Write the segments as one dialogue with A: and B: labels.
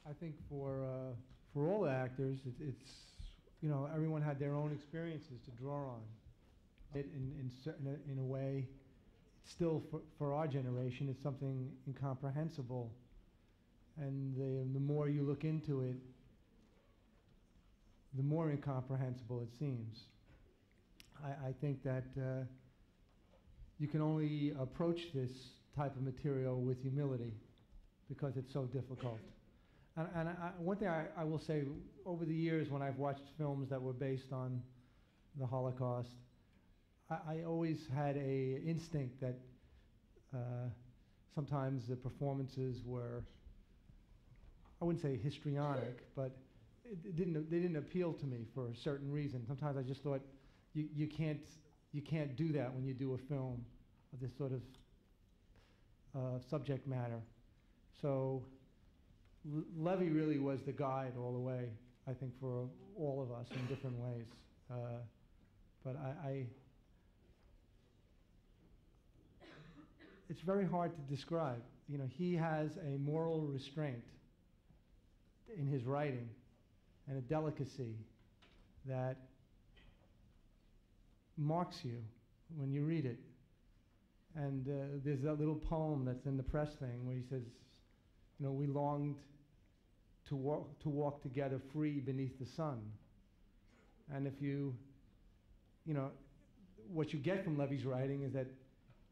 A: I think for all actors, it's you know, everyone had their own experiences to draw on. It in a way, still for our generation, it's something incomprehensible, and the more you look into it, the more incomprehensible it seems. I think that you can only approach this type of material with humility because it's so difficult. And one thing I will say, over the years when I've watched films that were based on the Holocaust, I always had a instinct that sometimes the performances were, I wouldn't say histrionic, but they didn't appeal to me for a certain reason. Sometimes I just thought you can't do that when you do a film of this sort of subject matter. So Levy really was the guide all the way, I think, for all of us in different ways. But it's very hard to describe. You know, he has a moral restraint in his writing and a delicacy that marks you when you read it. And there's that little poem that's in the press thing where he says, you know, we longed to walk together free beneath the sun. And if you know, what you get from Levy's writing is that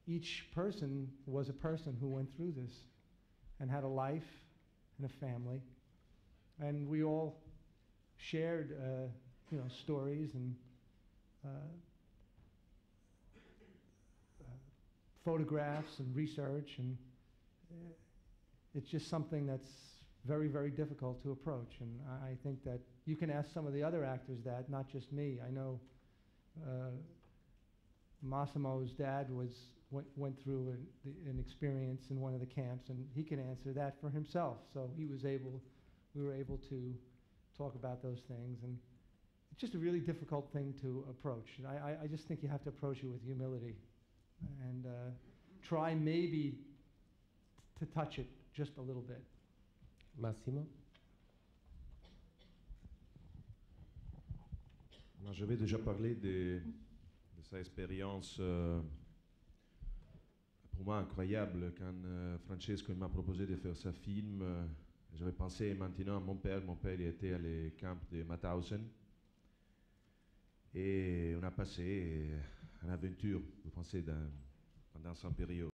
A: each person was a person who went through this and had a life and a family. And we all shared, you know, stories and photographs and research, and it's just something that's very, very difficult to approach. And I think that you can ask some of the other actors that, not just me. I know Massimo's dad went through an experience in one of the camps, and he can answer that for himself. So we were able to talk about those things, and it's just a really difficult thing to approach. And I just think you have to approach it with humility and try maybe to touch it just a little bit.
B: Massimo?
C: Alors, j'avais déjà parlé de sa expérience pour moi incroyable quand Francesco m'a proposé de faire ce film. J'avais pensé maintenant à mon père. Mon père il était à le camp de Mauthausen. Et on a passé une aventure, vous pensez, pendant cette période.